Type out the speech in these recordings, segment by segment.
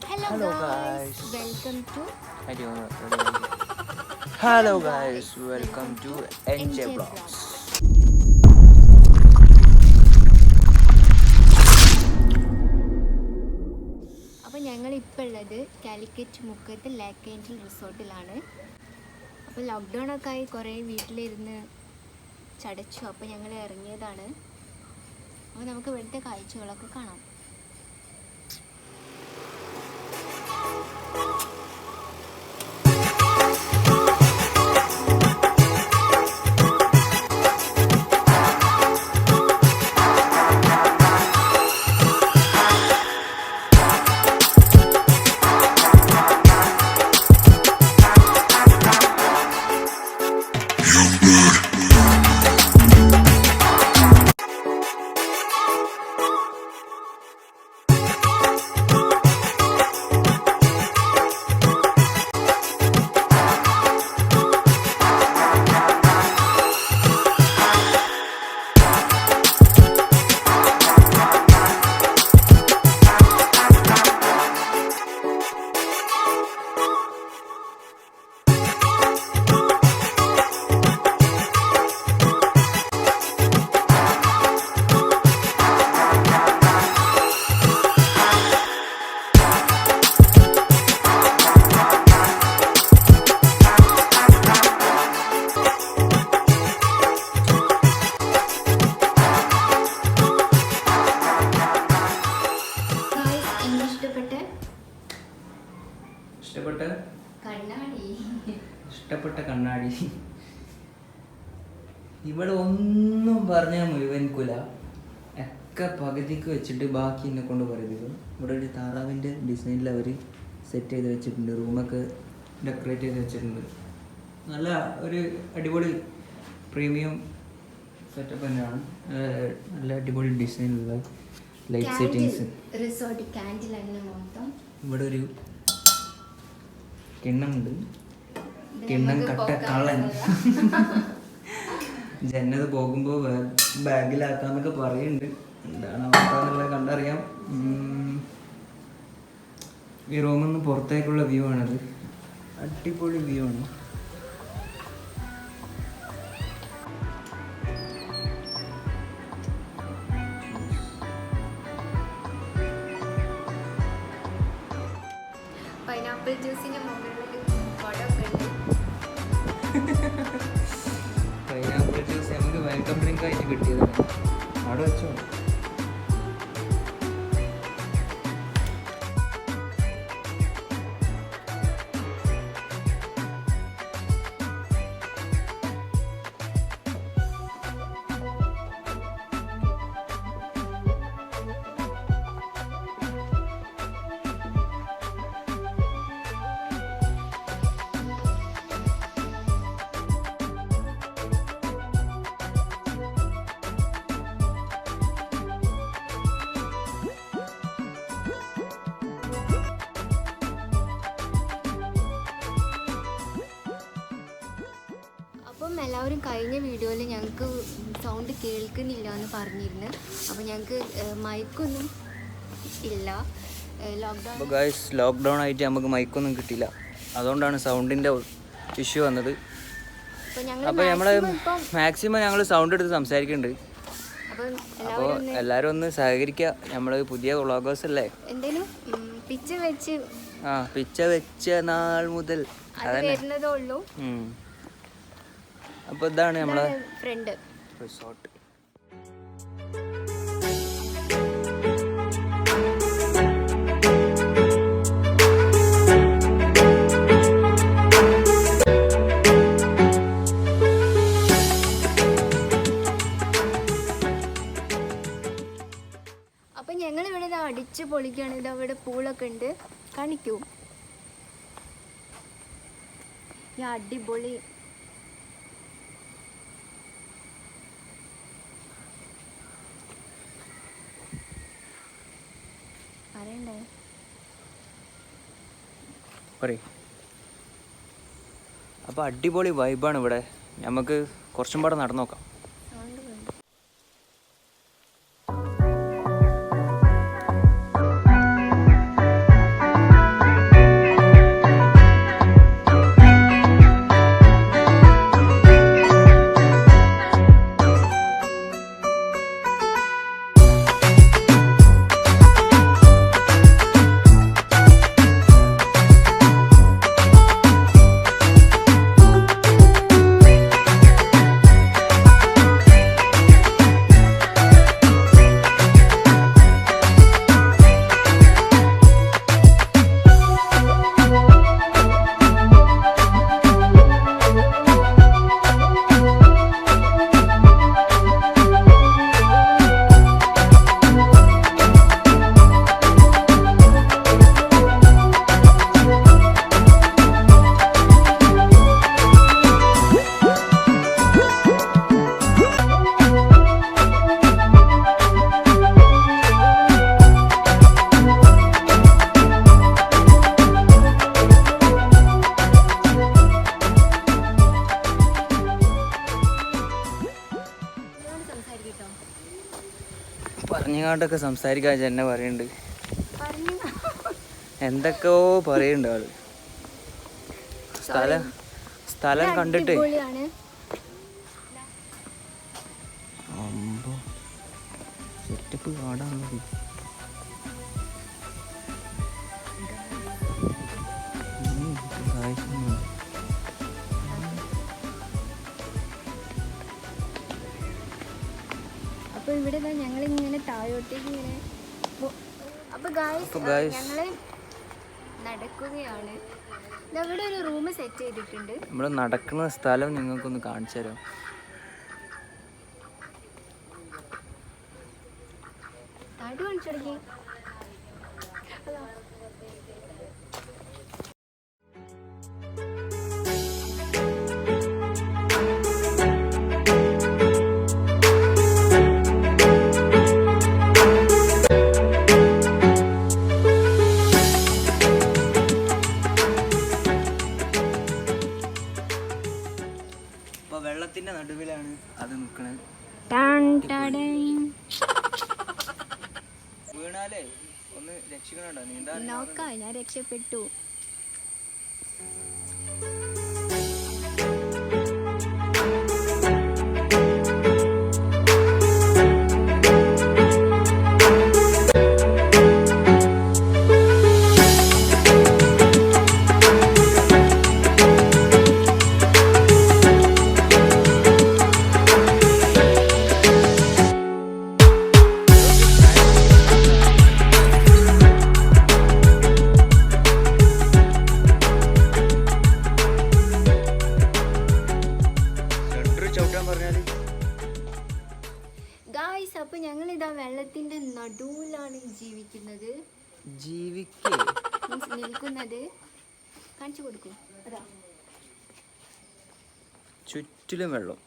Hello guys. Welcome to Hello guys. Welcome to NJ Vlogs. അപ്പോൾ ഞങ്ങൾ ഇപ്പോൾ ഉള്ളത് കാലിക്കറ്റ് മുക്കത്ത് ലേക്ക് ഏഞ്ചൽ റിസോർട്ടിലാണ്. അപ്പോൾ ലോക്ക്ഡൗൺ ഒക്കെ ആയി കുറേ വീട്ടിലിരുന്ന് ചടച്ചു. അപ്പോൾ ഞങ്ങൾ ഇറങ്ങിയതാണ്. അപ്പോൾ നമുക്ക് ഇവിടുത്തെ കാഴ്ചകളൊക്കെ കാണാം. ഇഷ്ടപ്പെട്ട കണ്ണാടി ഇവിടെ ഒന്നും പറഞ്ഞാൽ മുഴുവൻക്കൂല ഒക്കെ പകുതിക്ക് വെച്ചിട്ട് ബാക്കി എന്നെ കൊണ്ട് പറയുന്നത്. ഇവിടെ ഒരു താറാവിൻ്റെ ഡിസൈനിൽ അവർ സെറ്റ് ചെയ്ത് വെച്ചിട്ടുണ്ട്, റൂമൊക്കെ ഡെക്കറേറ്റ് ചെയ്ത് വെച്ചിട്ടുണ്ട്. നല്ല ഒരു അടിപൊളി പ്രീമിയം സെറ്റപ്പ് തന്നെയാണ്. നല്ല അടിപൊളി ഡിസൈനുള്ള ലൈറ്റ് സെറ്റിങ്സ്. ഇവിടെ ഒരു കിണ്ണമുണ്ട്, കിണ്ണം കട്ട കള്ളൻ. ജന്നത് പോകുമ്പോൾ ബാഗിലാക്കാന്നൊക്കെ പറയുന്നുണ്ട്. എന്താണ് അവസ്ഥ എന്നുള്ളത് കണ്ടറിയാം. ഈ റൂമിൽ നിന്ന് പുറത്തേക്കുള്ള വ്യൂ ആണത്. അടിപൊളി വ്യൂ ആണ്. പൈനാപ്പിൾ ജ്യൂസിന്റെ മുകളിൽ വടമൊക്കെ ഉണ്ട്. പൈനാപ്പിൾ ജ്യൂസ് നമുക്ക് വെൽക്കം ഡ്രിങ്ക് ആയിട്ട് കിട്ടിയതാണ്. അവിടെ വെച്ചോ. അപ്പം എല്ലാവരും കഴിഞ്ഞ വീഡിയോയിൽ ഞങ്ങൾക്ക് സൗണ്ട് കേൾക്കുന്നില്ല എന്ന് പറഞ്ഞിരുന്നു. അപ്പോൾ ഞങ്ങൾക്ക് മൈക്കൊന്നും ഇല്ല. ലോക്ക്ഡൗൺ ആയിട്ട് നമുക്ക് മൈക്കൊന്നും കിട്ടില്ല. അതുകൊണ്ടാണ് സൗണ്ടിൻ്റെ ഇഷ്യൂ വന്നത്. അപ്പോൾ നമ്മൾ മാക്സിമം ഞങ്ങൾ സൗണ്ട് എടുത്ത് സംസാരിക്കുന്നുണ്ട്. അപ്പോൾ എല്ലാവരും ഒന്ന് സഹകരിക്കുക. നമ്മൾ പുതിയ വ്ളോഗേഴ്സ് അല്ലേ. എന്തേലും പിച്ച വെച്ച നാൾ മുതൽ വരുന്നതേ ഉള്ളൂ. അപ്പോൾ ഇതാണ് നമ്മളെ ഫ്രണ്ട് റിസോർട്ട്. അപ്പം ഞങ്ങളിവിടെ ഇത് അടിച്ച് പൊളിക്കുകയാണ്. ഇത് അവിടെ പൂളൊക്കെ ഉണ്ട്, കാണിക്കൂ. ഈ അടിപൊളി പറയണ്ടേ. അപ്പോൾ അടിപൊളി വൈബാണ് ഇവിടെ. നമുക്ക് കുറച്ചും പാടെ നടന്നു നോക്കാം. നോക്കിങ്ങാണ്ടൊക്കെ സംസാരിക്കാൻ എന്നെ പറയുന്നുണ്ട്. പറഞ്ഞു എന്തൊക്കെയോ പറയുന്നുണ്ട് ആള്. സ്ഥലം കണ്ടിട്ട് അടിപൊളിയാണ്. സെറ്റപ്പ് കാടാണത്. അപ്പോൾ ഇവിടെ ഞങ്ങളിങ്ങനെ താഴോട്ടേക്ക് ഇങ്ങനെ അപ്പോൾ ഗായ്സ് ഞങ്ങൾ നടക്കുകയാണ്. ഇവിടെ ഒരു റൂം സെറ്റ് ചെയ്തിട്ടുണ്ട്. നമ്മൾ നടക്കുന്ന സ്ഥലം നിങ്ങൾക്കൊന്ന് കാണിച്ചു തരാം. താഴോട്ട് കാണിച്ചു. വെള്ളത്തിന്റെ നടുവിലാണ് അത് നിൽക്കണത്. വീണാലേ ഒന്ന് രക്ഷിക്കണോ? നീന്താൻ നോക്കാം, ഞാൻ രക്ഷപ്പെട്ടു. ഗായ്സ്, അപ്പൊ ഞങ്ങൾ ഇതാ വെള്ളത്തിന്റെ നടുവിലാണ് ജീവിക്കുന്നത്. നിൽക്കുന്നത് കാണിച്ചു കൊടുക്കും. അതാ ചുറ്റിലും വെള്ളം.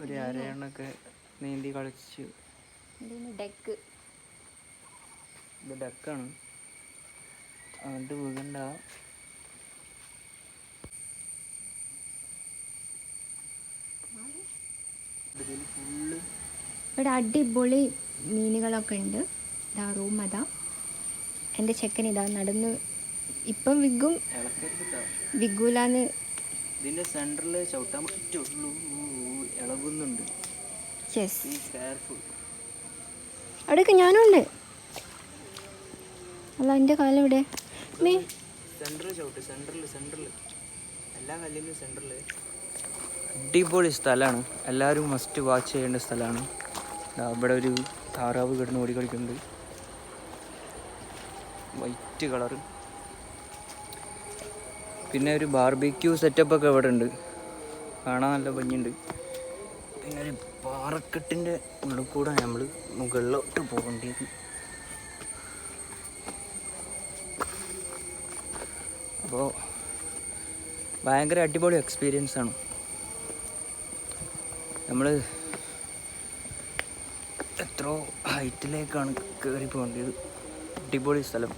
ഒരു അരയണ്ണൊക്കെ നീന്തി കളിച്ച്. ഡെക്ക്, ഇത് ഡെക്കാണ്. അങ്ങോട്ട് വീകണ്ട. ഇവിടെ അടിപൊളി മീനുകളൊക്കെ ഉണ്ട്. ഇതാ റൂം, അതാ എൻ്റെ ചെക്കൻ ഇതാ നടന്ന് ഇപ്പം വിഗൂലാന്ന്. ഇതിന്റെ സെന്ററിൽ ചവിട്ടാൻ പറ്റുള്ളൂ, ഇളകുന്നുണ്ട്. അവിടെയൊക്കെ ഞാനുണ്ട്. അല്ല, എൻ്റെ കാലം ഇവിടെ സെന്ററിൽ ചവിട്ട്. സെന്ററിൽ എല്ലാ കല്ലിനും സെന്ററിൽ. അടിപൊളി സ്ഥലമാണ്, എല്ലാവരും മസ്റ്റ് വാച്ച് ചെയ്യേണ്ട സ്ഥലമാണ്. ഇവിടെ ഒരു താറാവ് കിടന്ന് ഓടിക്കളിക്കുന്നുണ്ട്, വൈറ്റ് കളറ്. പിന്നെ ഒരു ബാർബിക്യൂ സെറ്റപ്പൊക്കെ ഇവിടെ ഉണ്ട്, കാണാൻ നല്ല ഭംഗിയുണ്ട്. പിന്നെ ഒരു പാറക്കെട്ടിൻ്റെ ഉള്ളിൽ കൂടെ നമ്മൾ മുകളിലോട്ട് പോകേണ്ടത്. അപ്പോൾ ഭയങ്കര അടിപൊളി എക്സ്പീരിയൻസ് ആണ്. നമ്മൾ എത്രയോ ഹൈറ്റിലേക്കാണ് കയറി പോകേണ്ടത്. അടിപൊളി സ്ഥലം.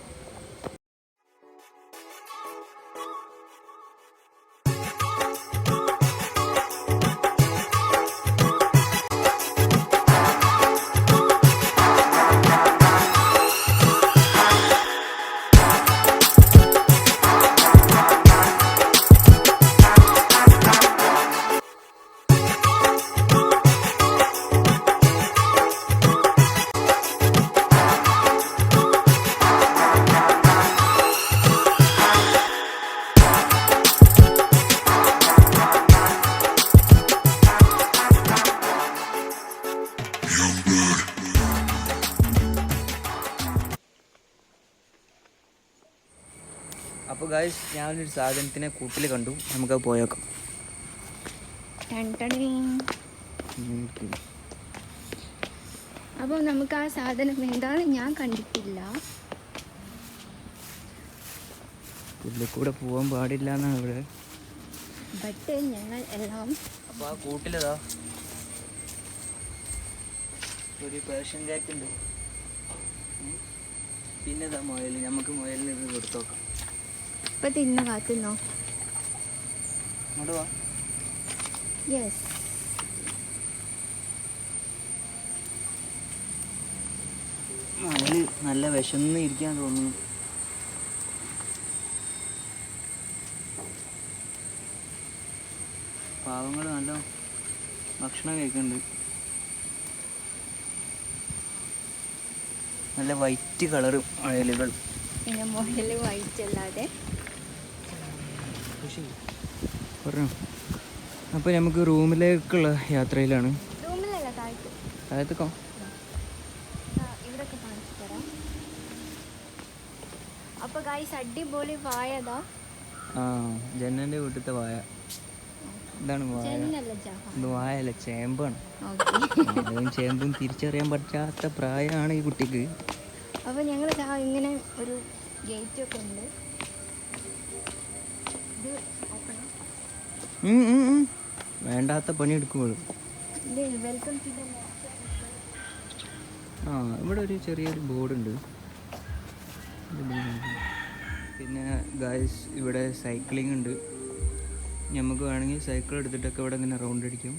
അപ്പോൾ ഗായ്സ്, ഞാനൊരു സാധനത്തിനെ കൂട്ടിൽ കണ്ടു, നമുക്കത് പോയേക്കാം. അപ്പോൾ നമുക്ക് ആ സാധനം എന്താണെന്ന് ഞാൻ കണ്ടിട്ടില്ല. ഉള്ളിൽ കൂടെ പോകാൻ പാടില്ല എന്നാണ് ഇവിടെ. ബട്ട് ഞങ്ങൾ എല്ലാം. അപ്പോൾ ആ കൂട്ടിലതാ ഒരു പേർഷ്യൻ ക്യാറ്റ് ഉണ്ട്. പിന്നെ ഇതാ മുയൽ. നമുക്ക് മുയലിന് ഇത് കൊടുത്തു നോക്കാം. ഇപ്പം തിന്ന കാത്തുന്നോ? അങ്ങോട്ട് വാ. യെസ്. നല്ല വിശന്ന് ഇരിക്കാൻ തോന്നുന്നു. പാവങ്ങൾ നല്ല ഭക്ഷണം കഴിക്കുന്നുണ്ട്. നല്ല വൈറ്റ് കളറും അയലുകൾ. പിന്നെ മുകളിൽ വൈറ്റ് അല്ലാതെ പറഞ്ഞു. അപ്പോൾ നമുക്ക് റൂമിലേക്കുള്ള യാത്രയിലാണ്. റൂമിലല്ല, താഴത്ത്. താഴത്തേക്കോ? ഇവിടൊക്കെ കാണിച്ചു തരാം. അപ്പോൾ ഗായ്സ് അടിപൊളി വായതാ. ജന്നൻ്റെ വീട്ടിലത്തെ വായ. ഇതാണ് വായ. ഇത് വായല്ല, ചേമ്പാണ്. അതും ചേമ്പും തിരിച്ചറിയാൻ പറ്റാത്ത പ്രായമാണ് ഈ കുട്ടിക്ക്. അപ്പോൾ ഞങ്ങൾ ഇങ്ങനെ ഒരു ഗേറ്റ് ഒക്കെ ഉണ്ട്. ഇത് വേണ്ടാത്ത പണി എടുക്കുമ്പോൾ വെൽക്കം ടു ദ ഇവിടെ ഒരു ചെറിയൊരു ബോർഡുണ്ട്. പിന്നെ ഗായ്സ് ഇവിടെ സൈക്ലിംഗ് ഉണ്ട്. നമുക്ക് വേണമെങ്കിൽ സൈക്കിൾ എടുത്തിട്ടൊക്കെ ഇവിടെ ഇങ്ങനെ റൗണ്ട് അടിക്കും.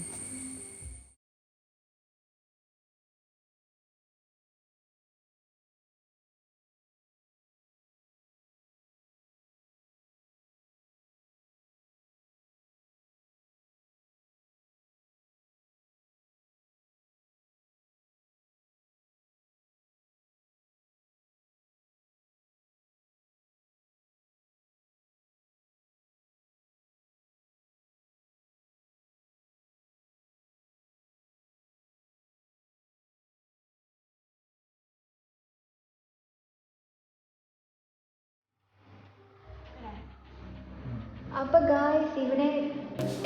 അപ്പോൾ ഗായ്സ് ഇവിടെ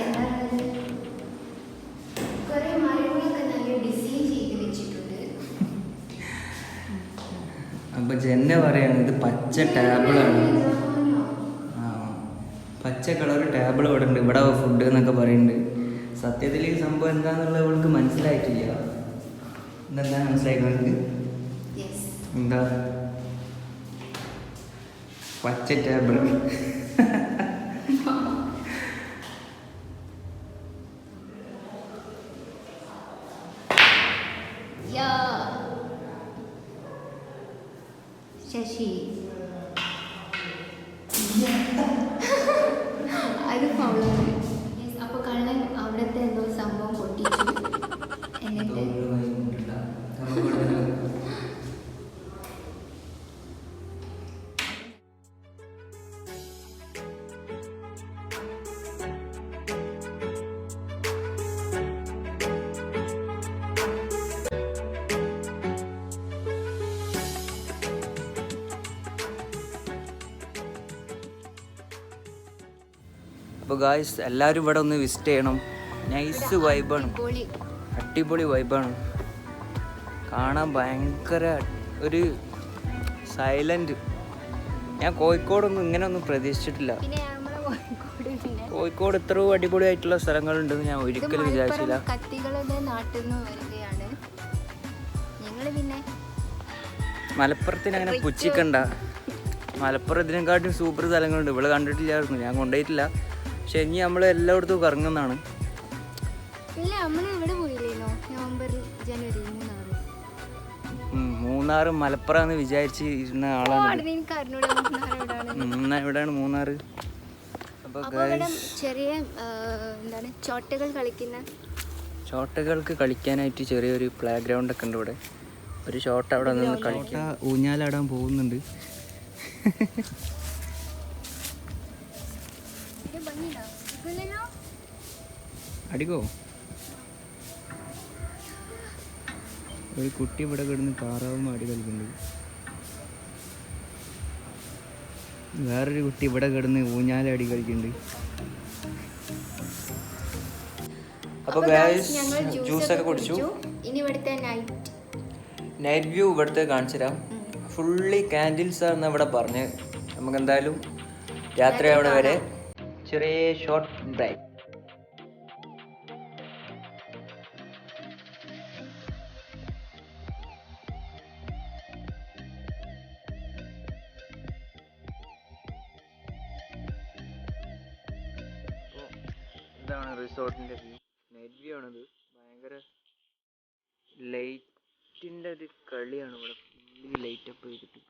എന്താണ് കുറേ മരങ്ങളൊക്കെ നല്ല ഡിസൈൻ ചെയ്ത് വെച്ചിട്ടുണ്ട്. അപ്പോൾ ജന്ന പറയാണ് ഇത് പച്ച ടേബിളാണ്. പച്ച കളർ ടേബിൾ ഇവിടെ ഉണ്ട്, ഇവിടെ ഫുഡ് എന്നൊക്കെ പറയുന്നുണ്ട്. സത്യത്തിൽ ഈ സംഭവം എന്താണെന്നുള്ളത് അവൾക്ക് മനസ്സിലായിട്ടില്ല. ഇതെന്താ മനസ്സിലാക്കുന്നത്? എന്താ പച്ച ടേബിൾ? ശശി അത് ഫൗളാണ്. അപ്പോൾ കള്ളൻ അവിടുത്തെ എന്തോ സംഭവം പൊട്ടിച്ചു. എന്നിട്ട് അപ്പോൾ ഗായ്സ് എല്ലാവരും ഇവിടെ ഒന്ന് വിസിറ്റ് ചെയ്യണം. നൈസ് വൈബാണ്, അടിപൊളി വൈബാണ്. കാണാൻ ഭയങ്കര ഒരു സൈലൻറ്റ്. ഞാൻ കോഴിക്കോടൊന്നും ഇങ്ങനെയൊന്നും പ്രതീക്ഷിച്ചിട്ടില്ല. കോഴിക്കോട് ഇത്രയും അടിപൊളിയായിട്ടുള്ള സ്ഥലങ്ങളുണ്ടെന്ന് ഞാൻ ഒരിക്കലും വിചാരിച്ചില്ല. മലപ്പുറത്തിന് അങ്ങനെ പുച്ഛിക്കണ്ട. മലപ്പുറത്തിനെക്കാട്ടും സൂപ്പർ സ്ഥലങ്ങളുണ്ട്. ഇവിടെ കണ്ടിട്ടില്ലായിരുന്നു, ഞാൻ കൊണ്ടുപോയിട്ടില്ല. പക്ഷെ ഇനി നമ്മൾ എല്ലായിടത്തും കറങ്ങുന്നതാണ്. മൂന്നാറ് മലപ്പുറം വിചാരിച്ച് ഇരുന്ന ആളാണ്. എവിടെയാണ് മൂന്നാറ്? ചെറിയ ചോട്ടകൾക്ക് കളിക്കാനായിട്ട് ചെറിയൊരു പ്ലേ ഗ്രൗണ്ട് ഒക്കെ ഉണ്ട് ഇവിടെ. ഒരു ഷോട്ട് അവിടെ നിന്ന് കളിക്കാൻ, ഊഞ്ഞാലാടാൻ പോകുന്നുണ്ട്. അടിക്കോ? ഒരു കുട്ടി ഇവിടെ കിടന്ന് താറാവും അടി കളിക്കുന്നുണ്ട്. വേറൊരു കുട്ടി ഇവിടെ കിടന്ന് ഊഞ്ഞാലടി കളിക്കുന്നുണ്ട്. അപ്പോൾ ഗായ്സ് ജ്യൂസൊക്കെ കുടിച്ചു. ഇനി ഇവിടുത്തെ നൈറ്റ് വ്യൂ ഇവിടുത്തെ കാണിച്ചു തരാം. ഫുള്ളി കാൻഡിൽസ് ആണെന്ന് ഇവിടെ പറഞ്ഞ്. നമുക്ക് എന്തായാലും രാത്രി അവിടെ വരെ ചെറിയ ഷോർട്ട് ബ്രേക്ക്. ഇതാണ് റിസോർട്ടിൻ്റെ വ്യൂ. നൈറ്റ് വ്യൂ ആണിത്. ഭയങ്കര ലൈറ്റിൻ്റെ ഒരു കളിയാണ് ഇവിടെ. ലൈറ്റ് അപ്പ് ചെയ്തിട്ട്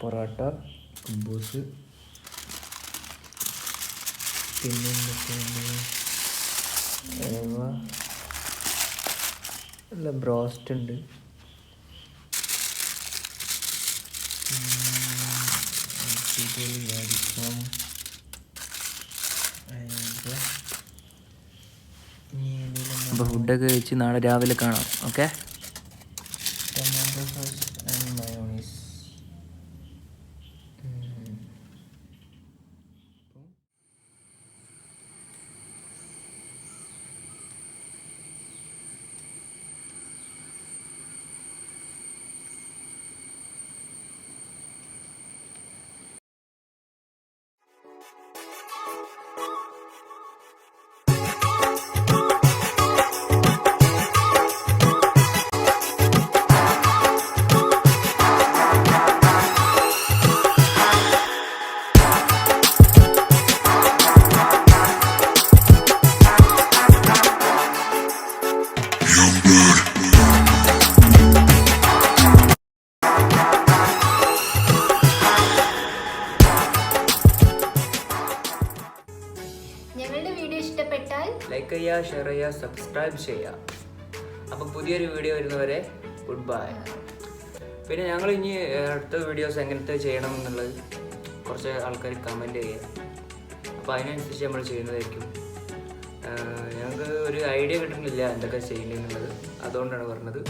പൊറോട്ട, കുബൂസ്, പിന്നെ അല്ല ബ്രോസ്റ്റ് ഉണ്ട്, അപ്പോൾ ഫുഡൊക്കെ കഴിച്ച് നാളെ രാവിലെ കാണാം. Okay. Tomato sauce and mayonnaise. ഞങ്ങളുടെ വീഡിയോ ഇഷ്ടപ്പെട്ടാൽ ലൈക്ക് ചെയ്യുക, ഷെയർ ചെയ്യുക, സബ്സ്ക്രൈബ് ചെയ്യുക. അപ്പോൾ പുതിയൊരു വീഡിയോ വരുന്നവരെ ഗുഡ് ബൈ. പിന്നെ ഞങ്ങൾ ഇനി അടുത്ത വീഡിയോസ് എങ്ങനത്തെ ചെയ്യണം എന്നുള്ളത് കുറച്ച് ആൾക്കാർ കമൻറ്റ് ചെയ്യുക. അപ്പോൾ അതിനനുസരിച്ച് നമ്മൾ ചെയ്യുന്നതായിരിക്കും. ഞങ്ങൾക്ക് ഒരു ഐഡിയ കിട്ടുന്നില്ല എന്തൊക്കെ ചെയ്യേണ്ടതെന്നുള്ളത്, അതുകൊണ്ടാണ് പറഞ്ഞത്.